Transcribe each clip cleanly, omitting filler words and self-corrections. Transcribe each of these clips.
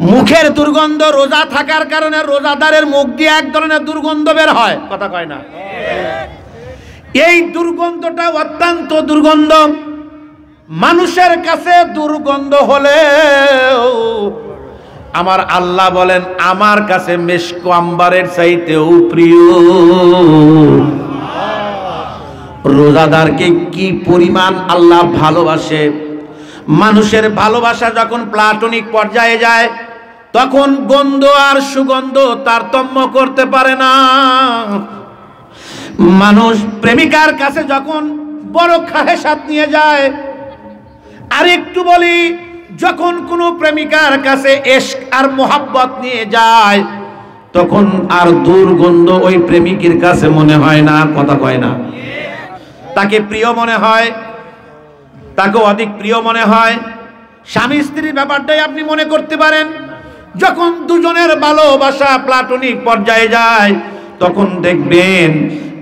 মুখের দুর্গন্ধ রোজা থাকার কারণে রোজাদারের মুখ দিয়ে এক ধরনের দুর্গন্ধ বের হয়, কথা কয় না? এই দুর্গন্ধটা অত্যন্ত দুর্গন্ধ। মানুষের কাছে দুর্গন্ধ হলেও আমার আল্লাহ বলেন আমার কাছে মেশক আম্বারের চাইতেও প্রিয়। রোজাদারকে কি পরিমাণ আল্লাহ ভালোবাসে। মানুষের ভালোবাসা যখন প্লাটনিক পর্যায়ে যায় তখন গন্ধ আর সুগন্ধ তারতম্য করতে পারে না। মানুষ প্রেমিকার কাছে যখন বড় খাহেসাত নিয়ে যায়, আর একটু বলি, যখন কোনো প্রেমিকার কাছে ইশক আর মোহাব্বত নিয়ে যায় তখন আর দুর্গন্ধ ওই প্রেমিকের কাছে মনে হয় না, কথা কয় না? তাকে প্রিয় মনে হয়, তাকে অধিক প্রিয় মনে হয়। স্বামী স্ত্রীর ব্যাপারটাই আপনি মনে করতে পারেন। যখন দুজনের ভালোবাসা প্লাটনিক পর্যায়ে যায় তখন দেখবেন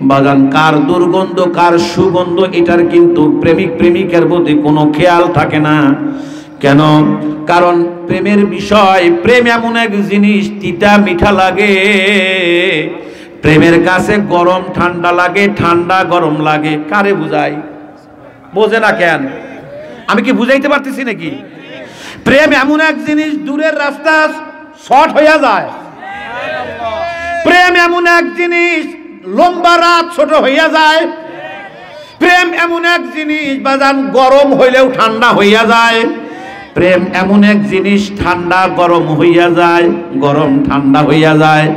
বাগান কার দুর্গন্ধ কার সুগন্ধ এটার কিন্তু প্রেমিক প্রেমিকার প্রতি কোনো খেয়াল থাকে না। কেন? কারণ প্রেমের বিষয়, প্রেম এমন এক জিনিস তিতা মিঠা লাগে। প্রেমের কাছে গরম ঠান্ডা লাগে, ঠান্ডা গরম লাগে। কারে বুঝাই? বোঝে না কেন? আমি কি বুঝাইতে পারতেছি নাকি? প্রেম এমন এক জিনিস দূরের রাস্তা শর্ট হইয়া যায়। প্রেম এমন এক জিনিস লম্বা রাত ছোট হইয়া যায়। প্রেম এমন এক জিনিস বাজান গরম হইলেও ঠান্ডা হইয়া যায়। প্রেম এমন এক জিনিস ঠান্ডা গরম হইয়া যায়, গরম ঠান্ডা হইয়া যায়।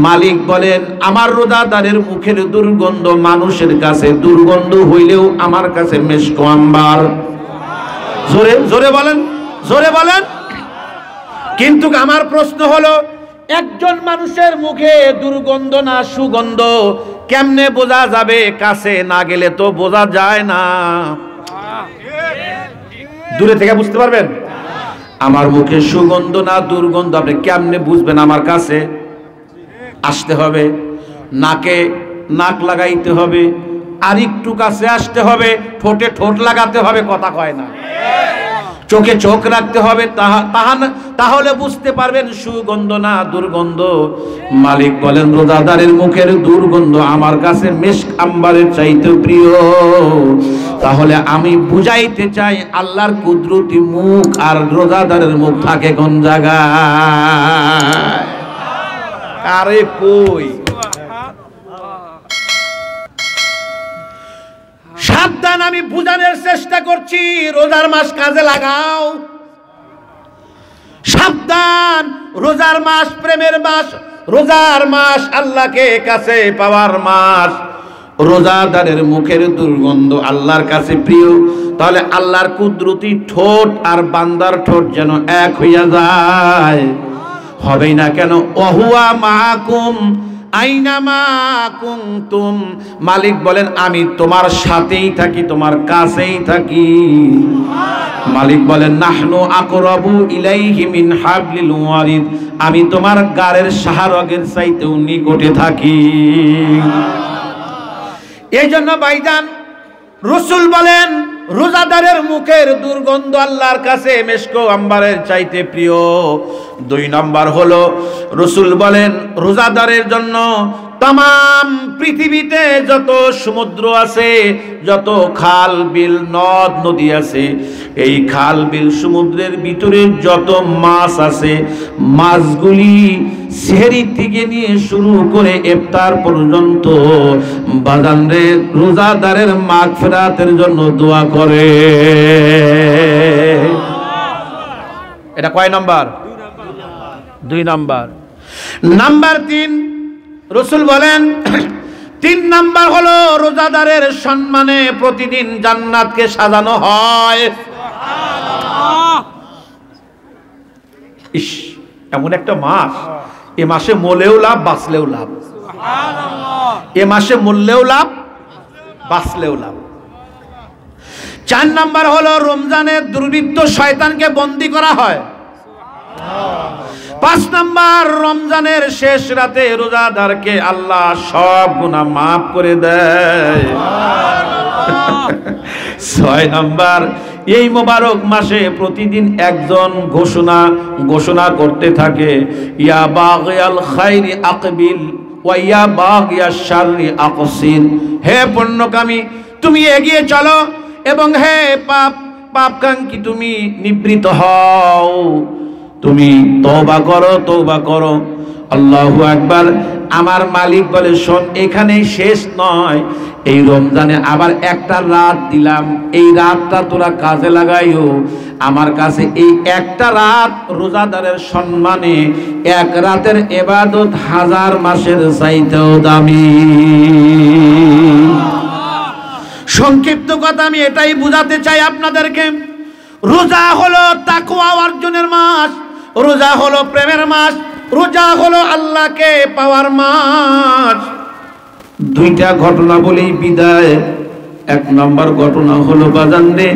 মালিক বলেন আমার রোজাদারের মুখের দুর্গন্ধ মানুষের কাছে দুর্গন্ধ হইলেও আমার কাছে মেশক আম্বার। জোরে জোরে বলেন, জোরে বলেন। কিন্তু আমার প্রশ্ন হলো, একজন মানুষের মুখে দুর্গন্ধ না সুগন্ধ কেমনে বোঝা যাবে? কাছে না গেলে তো বোঝা যায় না। দূরে থেকে বুঝতে পারবেন আমার মুখে সুগন্ধ না দুর্গন্ধ? আপনি কেমনে বুঝবেন? আমার কাছে আসতে হবে, নাকে নাক লাগাইতে হবে, আর একটু কাছে আসতে হবে, ঠোঁটে ঠোঁট লাগাতে হবে, কথা কয় না? চোখে চোখ রাখতে হবে, তাহলে বুঝতে পারবেন সুগন্ধ না দুর্গন্ধ। মালিক বলেন রোজাদারের মুখের দুর্গন্ধ আমার কাছে মেশক আম্বারের চাইতে প্রিয়। তাহলে আমি বুঝাইতে চাই আল্লাহর কুদরতি মুখ আর রোজাদারের মুখ থাকে কোন জায়গায়? আরে কই? সাবধান, আমি বুঝানোর চেষ্টা করছি। রোজার মাস কাজে লাগাও। সাবধান, রোজার মাস প্রেমের মাস, রোজার মাস আল্লাহকে কাছে পাওয়ার মাস। রোজাদারের মুখের দুর্গন্ধ আল্লাহর কাছে প্রিয়। তাহলে আল্লাহর কুদরতি ঠোঁট আর বান্দার ঠোঁট যেন এক হইয়া যায়। হবেই না কেন? ওহুয়া মাকুম আইনামা কুনতুম। মালিক বলেন আমি তোমার সাথেই থাকি, তোমার কাছেই থাকি। মালিক বলেন নাহনু আকরাবু ইলাইহি মিন হাবলিল ওয়ারিদ। আমি তোমার গারের শাহরগের চাইতেও নিকটে থাকি। এই জন্য ভাইজান রাসূল বলেন রোজাদারের মুখের দুর্গন্ধ আল্লাহর কাছে মেশক আম্বারের চাইতে প্রিয়। 2 নম্বর হলো রাসূল বলেন রোজাদারের জন্য तमाम পৃথিবীতে যত সমুদ্র আছে, যত খাল বিল নদ নদী আছে, এই খাল বিল সমুদ্রের ভিতরে যত মাছ আছে, মাছগুলি সেহরি থেকে নিয়ে শুরু করে ইফতার পর্যন্ত বাজানরে রোজাদারের মাগফিরাতের জন্য দোয়া করে। এটা কয় নাম্বার? 2 নাম্বার। নাম্বার 3 রাসূল বলেন 3 নাম্বার হলো রোজাদারের সম্মানে প্রতিদিন জান্নাতকে সাজানো হয়। সুবহানাল্লাহ। ইস, এমন একটা মাস, এ মাসে মরলেও লাভ বাঁচলেও লাভ। সুবহানাল্লাহ। এ মাসে মরলেও লাভ বাঁচলেও লাভ। 4 নাম্বার হলো রমজানের দুর্বৃত্ত শয়তানকে বন্দী করা হয়। 5 নাম্বার রমজানের শেষ রাতে রোজাদারকে আল্লাহ সব গুনাহ মাফ করে দেয়। ছয় নাম্বার, এই মোবারক মাসে প্রতিদিন একজন ঘোষণা করতে থাকে, ইয়া বাগিয়াল খাইরি আকবিল ওয়া ইয়া বাগিয়াশ শাররি আকসির। হে পুণ্যকামী, তুমি এগিয়ে চলো, এবং হে পাপকাঙ্ক্ষী, তুমি নিবৃত হও, তুমি তওবা করো। আল্লাহু আকবার। আমার মালিক বলে, শোন, এখানেই শেষ নয়, এই রমজানে আবার একটা রাত দিলাম, এই রাতটা তোরা কাজে লাগাইও। আমার কাছে এই একটা রাত রোজাদারের সম্মানে এক রাতের ইবাদত 1000 মাসের চাইতেও দামি। সংক্ষিপ্ত কথা আমি এটাই বুঝাতে চাই আপনাদেরকে, রোজা হলো তাকওয়া অর্জনের মাস, রোজা হলো প্রেমের মাস, রোজা হলো আল্লাহকে পাওয়ার মাস। দুইটা ঘটনা বলেই বিদায়। এক নম্বর ঘটনা হলো বাজানরে,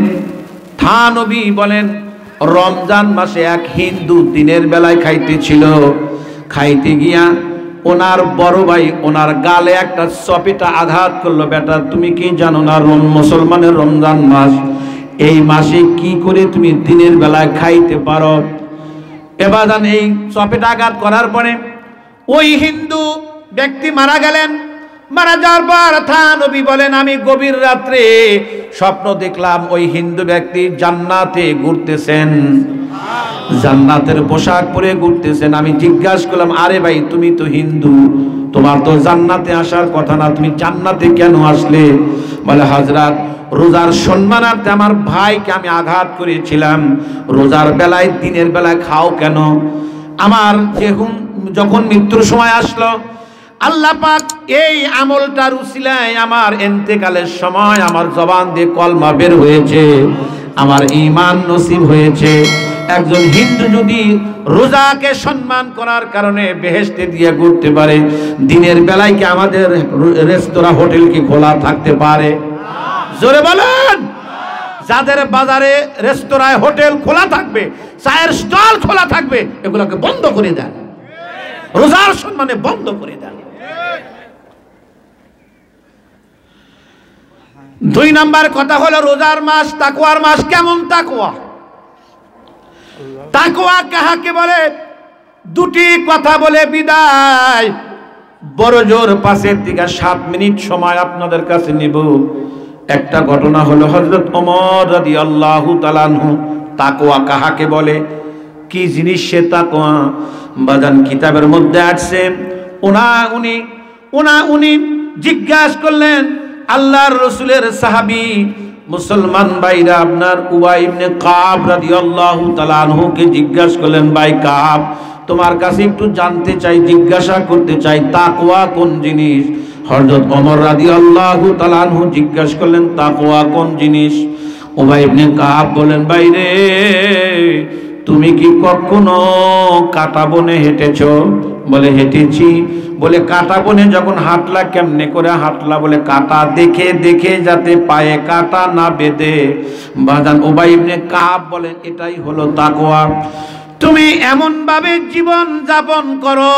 নবী বলেন, রমজান মাসে এক হিন্দু দিনের বেলায় খাইতেছিল, খাইতে গিয়া ওনার বড় ভাই ওনার গালে একটা চপেটা আঘাত করলো। বেটা, তুমি কি জানো না মুসলমানের রমজান মাস, এই মাসে কি করে তুমি দিনের বেলায় খাইতে পারো? এবার এই চপেটা আঘাত করার পরে ওই হিন্দু ব্যক্তি মারা গেলেন। মারা যাওয়ার পর নবী বলেন, আমি গভীর রাত্রে স্বপ্ন দেখলাম ওই হিন্দু ব্যক্তি জান্নাতে ঘুরতেছেন, জান্নাতের পোশাক পরে ঘুরতেছেন। আমি জিজ্ঞাসা করলাম, আরে ভাই, তুমি তো হিন্দু, তোমার তো জান্নাতে আসার কথা না, তুমি জান্নাতে কেন আসলে? বলে, হযরত, রোজার সম্মানার্থে আমার ভাইকে আমি আঘাত করেছিলাম, রোজার বেলায় দিনের বেলায় খাও কেন? আমার যখন মৃত্যুর সময় আসলো, আল্লাহ পাক এই আমলটার উসিলায় আমার ইন্তেকালের সময় আমার জবান দিয়ে কলমা বের হয়েছে, আমার ঈমান নসিব হয়েছে। একজন হিন্দু যদি রোজাকে সম্মান করার কারণে বেহেশতে দিয়ে ঘুরতে পারে, দিনের বেলায় কি আমাদের রেস্তোরাঁ হোটেল কি খোলা থাকতে পারে? জোরে বলেন। যাদের বাজারে রেস্তোরাঁ হোটেল খোলা থাকবে, চায়ের স্টল খোলা থাকবে, এগুলোকে বন্ধ করে দেন, রোজার সম্মানে বন্ধ করে দেন। 2 নাম্বার কথা হলো, রোজার মাস তাকওয়ার মাস। কেমন তাকওয়া? তাকওয়া কাহাকে বলে? দুটি কথা বলে বিদায়। বড় জোর 5 থেকে 7 মিনিট সময় আপনাদের কাছে নিব। একটা ঘটনা হলো হযরত ওমর রাদিয়াল্লাহু তাআলা আনহু। তাকওয়া কাহাকে বলে, কি জিনিস সে তাকওয়া? বাজান কিতাবের মধ্যে আছে, উনি জিজ্ঞাসা করলেন আল্লাহর রাসূলের সাহাবী মুসলমান ভাইরা, আপনার উবাই ইবনে কাব রাদিয়াল্লাহু তাআলা আনহুকে জিজ্ঞাসা করলেন, ভাই কাব, তোমার কাছে একটু জানতে চাই, জিজ্ঞাসা করতে চাই, তাকওয়া কোন জিনিস? হযরত ওমর রাদিয়াল্লাহু তাআলা আনহু জিজ্ঞাসা করলেন, তাকওয়া কোন জিনিস? উবাই ইবনে কাব বলেন, ভাই রে, তুমি কি কখনো কাটা বনে হেঁটেছো? বলে, হেঁটেছি। বলে, কাটা বনে যখন হাঁটলা কেমনে করে হাঁটলা? বলে, কাটা দেখে দেখে যাতে পায়ে কাটা না বেঁধে। বাজান উবাই ইবনে কাব বলেন, এটাই হলো তাকওয়া। তুমি এমন ভাবে জীবন যাপন করো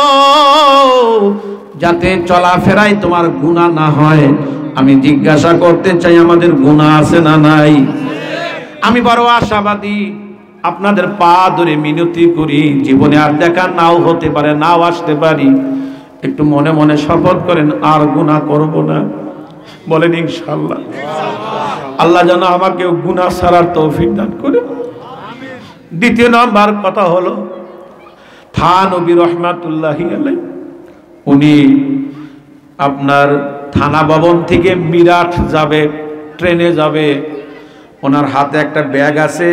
যাতে চলাফেরায় তোমার গুনাহ না হয়। আমি জিজ্ঞাসা করতে চাই, আমাদের গুনাহ আছে না নাই? আমি বড় আশাবাদী, আপনাদের পা ধরে মিনতি করি, জীবনে আর দেখা নাও হতে পারে, নাও আসতে পারি, একটু মনে মনে শপথ করেন, আর গুনাহ করব না। বলেন ইনশাআল্লাহ। আল্লাহ যেন আমাকে গুনাহ ছাড়ার তৌফিক দান করে। দ্বিতীয় নাম্বার কথা হলো, নবী রহমাতুল্লাহি আলাইহি, উনি আপনার থানা ভবন থেকে মিরাট যাবে, ট্রেনে যাবে, ওনার হাতে একটা ব্যাগ আছে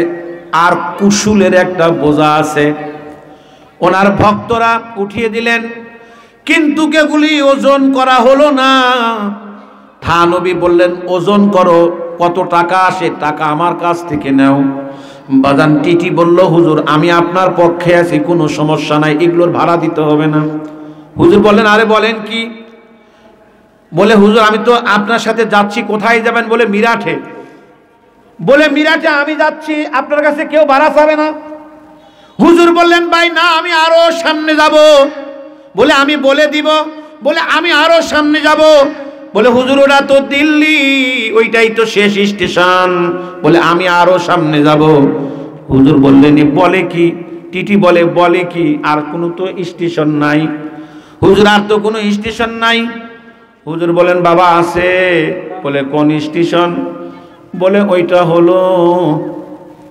আর কুশুলের একটা বোঝা আছে। ওনার ভক্তরা উঠিয়ে দিলেন, কিন্তু এগুলি ওজন করা হলো না। নবী বললেন, ওজন করো, কত টাকা আসে, টাকা আমার কাছ থেকে নাও। বাজান টিটি বলল, হুজুর আমি আপনার পক্ষে আছি, কোনো সমস্যা নাই, এগুলোর ভাড়া দিতে হবে না। হুজুর বললেন, আরে বলেন কি? বলে, হুজুর আমি তো আপনার সাথে যাচ্ছি। কোথায় যাবেন? বলে, মিরাটে। বলে, মিরাটে আমি যাচ্ছি, আপনার কাছে কেউ ভাড়া চাবে না? হুজুর বললেন, ভাই না, আমি আরো সামনে যাব। বলে, আমি বলে দিব। বলে, আমি আরো সামনে যাব। বলে, হুজুর ওরা তো দিল্লি, ওইটাই তো শেষ স্টেশন। বলে আমি আরো সামনে যাব। হুজুর বললেন বলে কি? টিটি বলে কি আর কোনো তো স্টেশন নাই। হুজুর আর তো কোনো স্টেশন নাই। হুজুর বলেন বাবা আছে। বলে কোন স্টেশন? বলে ওইটা হলো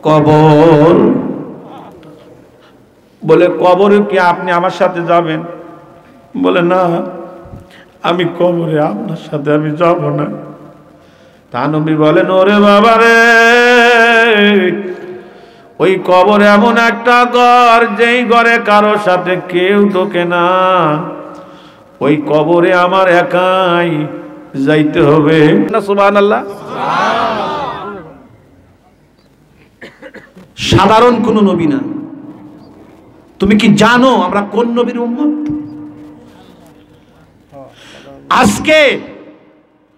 কবর। বলে কবরে কি আপনি আমার সাথে যাবেন? বলে না, আমি কবরে আপনার সাথে আমি যাব না। তা নবী বলেন ওরে বাবা রে, ওই কবর এমন একটা ঘর যেই ঘরে কারোর সাথে কেউ ঢোকে না। ওই কবরে আমার একাই যাইতে হবে না। সুবহানাল্লাহ। সাধারণ কোন নবী না। তুমি কি জানো আমরা কোন নবীর উম্মত? আজকে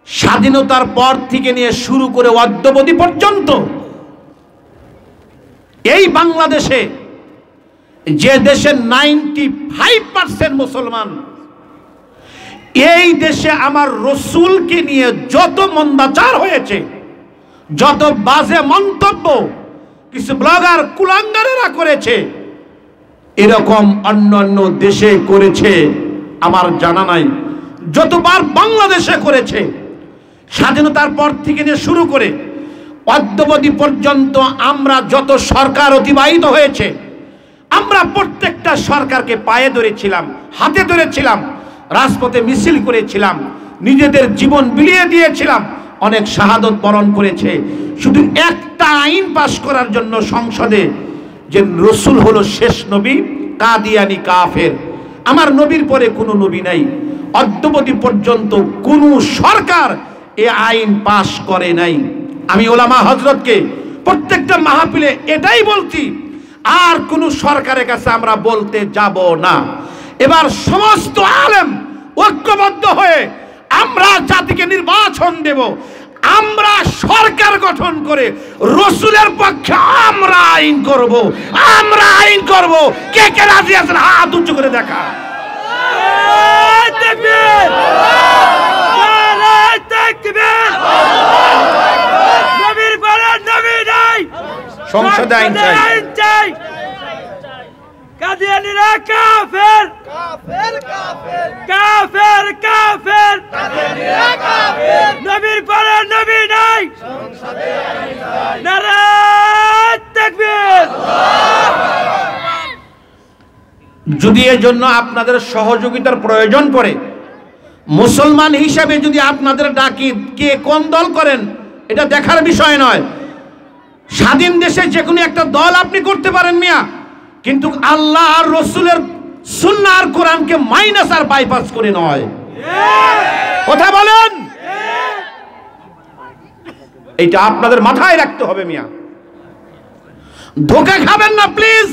স্বাধীনতার পর থেকে নিয়ে শুরু করে অদ্যাবধি পর্যন্ত এই বাংলাদেশে, যে দেশে 95% মুসলমান, এই দেশে আমার রসুলকে নিয়ে যত মন্দাচার হয়েছে, যত বাজে মন্তব্য কিছু ব্লগার কুলাঙ্গারেরা করেছে, এরকম অন্যান্য দেশে করেছে আমার জানা নাই। যতবার বাংলাদেশে করেছে, স্বাধীনতার পর থেকে নিয়ে শুরু করে অদ্যাবধি পর্যন্ত আমরা যত সরকার অতিবাহিত হয়েছে, আমরা প্রত্যেকটা সরকারকে পায়ে ধরেছিলাম, হাতে ধরেছিলাম, রাজপথে মিছিল করেছিলাম, নিজেদের জীবন বিলিয়ে দিয়েছিলাম, অনেক শাহাদত বরণ করেছে শুধু একটা আইন পাশ করার জন্য সংসদে, যে রসুল হলো শেষ নবী, কাদিয়ানি কাফের, আমার নবীর পরে কোনো নবী নাই। অদ্যাবধি পর্যন্ত কোনো সরকার এ আইন পাশ করে নাই। আমি ওলামা হযরতকে প্রত্যেকটা মাহফিলে এটাই বলছি, আর কোন সরকারের কাছে আমরা বলতে যাব না। এবার সমস্ত আলেম ঐক্যবদ্ধ হয়ে আমরা জাতিকে নির্বাচন দেব, আমরা সরকার গঠন করে রসুলের পক্ষে আমরা আইন করব, আমরা আইন করব। কে কে রাজি আছেন হাত উঁচু করে দেখা। তাকবীর, নারায়ে তাকবীর। নবীর পরে নবী নাই, সংসদে আইন চাই। কাদিয়ানীরা কাফের, কাফের কাফের, কাফের কাফের, কাদিয়ানীরা কাফের। নবীর পরে নবী নাই, সংসদে আইন চাই। নারায়ে তাকবীর। যদি এর জন্য আপনাদের সহযোগিতার প্রয়োজন পড়ে, মুসলমান হিসাবে যদি আপনাদের ডাকি, কে কোন দল করেন এটা দেখার বিষয় নয়। স্বাধীন দেশে যে কোনো একটা দল আপনি করতে পারেন মিয়া, কিন্তু আল্লাহ আর রসুলের সুন্নাহ আর কোরআনকে মাইনাস আর বাইপাস করে নয়। কথা বলেন, এটা আপনাদের মাথায় রাখতে হবে মিয়া। ধোঁকা খাবেন না প্লিজ,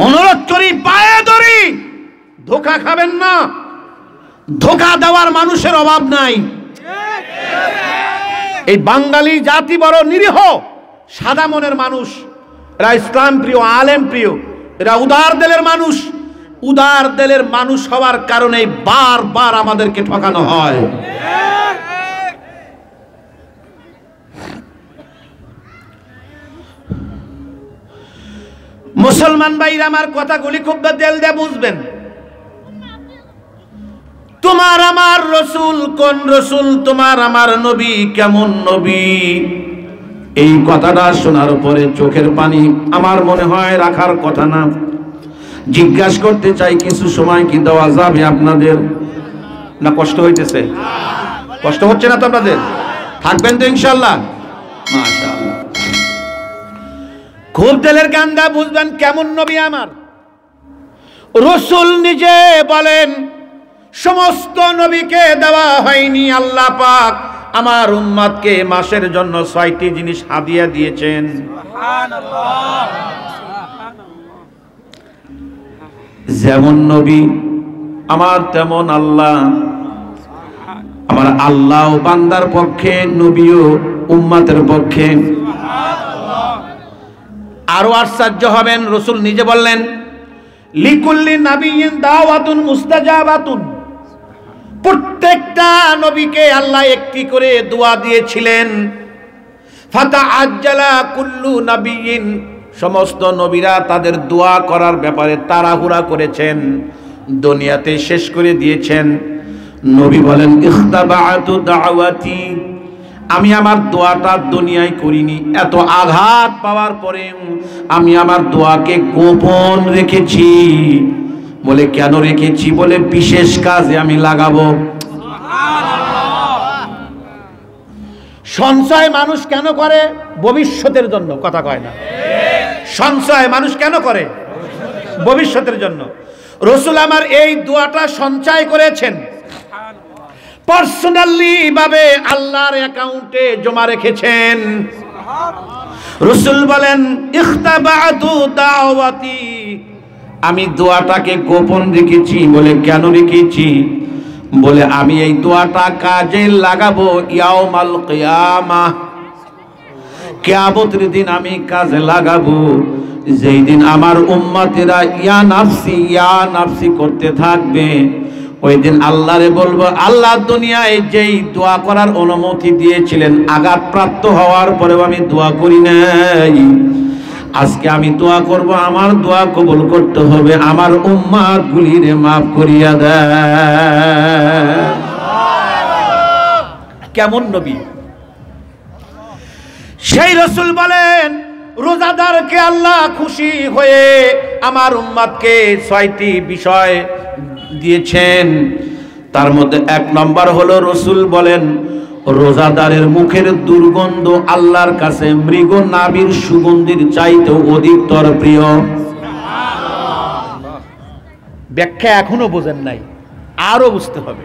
অনুরোধ করি, পায়ে ধরি, ধোঁকা খাবেন না। ধোঁকা দেওয়ার মানুষের অভাব নাই। এই বাঙালি জাতি বড় নিরীহ, সাদা মনের মানুষ, এরা ইসলাম প্রিয়, আলেম প্রিয়, এরা উদার দিলের মানুষ। উদার দিলের মানুষ হওয়ার কারণে বারবার আমাদেরকে ঠকানো হয়। মুসলমান ভাইরা আমার কথাগুলি খুব দিল দিয়ে বুঝবেন। তোমার আমার রসুল কোন রসুল, তোমার আমার নবী কেমন নবী, এই কথাটা শোনার পরে চোখের পানি আমার মনে হয় রাখার কথা না। জিজ্ঞাসা করতে চাই, কিছু সময় কি দেওয়া যাবে আপনাদের? না কষ্ট হইতেছে? কষ্ট হচ্ছে না তো আপনাদের? থাকবেন তো ইনশাআল্লাহ? মাশাআল্লাহ। খুব দিলের কান্দা বুঝবেন কেমন নবী আমার। রসুল নিজে বলেন, সমস্ত নবীকে দেওয়া হয়নি, আল্লাহ পাক আমার উম্মতকে মাসের জন্য ৬টি জিনিস হাদিয়া দিয়েছেন। সুবহানাল্লাহ। যেমন নবী আমার তেমন আল্লাহ। আমার আল্লাহ বান্দার পক্ষে, নবীও উম্মতের পক্ষে। আরো আশ্চর্য হবেন, রসুল নিজে বললেন, লিকুল্লি নাবিয়্যিন দাওয়াতুন মুস্তাজাবাতুন। প্রত্যেকটা নবীকে আল্লাহ একটি করে দোয়া দিয়েছিলেন। ফাতাআজ্জালা কুল্লু নাবিয়িন, সমস্ত নবীরা তাদের দোয়া করার ব্যাপারে তাড়াহুড়া করেছেন, দুনিয়াতে শেষ করে দিয়েছেন। নবী বলেন ইখতাবাতু দাওয়াতি, আমি আমার দোয়াটা দুনিয়ায় করিনি, এত আঘাত পাওয়ার পরে আমি আমার দোয়াকে গোপন রেখেছি। বলে কেন রেখেছি? বলে বিশেষ কাজে আমি লাগাবো। সঞ্চয় মানুষ কেন করে? ভবিষ্যতের জন্য, কথা কয় না। সঞ্চয় মানুষ কেন করে? ভবিষ্যতের জন্য। রাসূল আমার এই দোয়াটা সঞ্চয় করেছেন, পার্সোনালি ভাবে আল্লাহর অ্যাকাউন্টে জমা রেখেছেন। রাসূল বলেন ইখতাবাতু দাওয়াতি, আমি দোয়াটাকে গোপন রেখেছি। বলে কেন রেখেছি? বলে আমি এই দোয়াটা কাজে লাগাবো ইয়াউমাল কিয়ামাহ, কিয়ামতের দিন আমি কাজে লাগাবো। যেই দিন আমার উম্মতেরা ইয়া নাফসি করতে থাকবে, ওই দিন আল্লাহরে বলবো, আল্লাহ দুনিয়ায় যেই দোয়া করার অনুমতি দিয়েছিলেন আঘাতপ্রাপ্ত হওয়ার পরেও আমি দোয়া করি নাই, আজকে আমি দোয়া করব, আমার দোয়া কবুল করতে হবে, আমার উম্মাত গুলিরে মাফ করিয়া দেয়। কেমন নবী! সেই রাসূল বলেন রোজাদারকে আল্লাহ খুশি হয়ে আমার উম্মাতকে 6টি বিষয় দিয়েছেন। তার মধ্যে 1 নম্বর হলো রাসূল বলেন রোজাদারের মুখের দুর্গন্ধ আল্লাহর কাছে মৃগ নাভির সুগন্ধির চাইতেও অধিকতর প্রিয়। ব্যাখ্যা এখনো বোঝেন নাই, আরো বুঝতে হবে।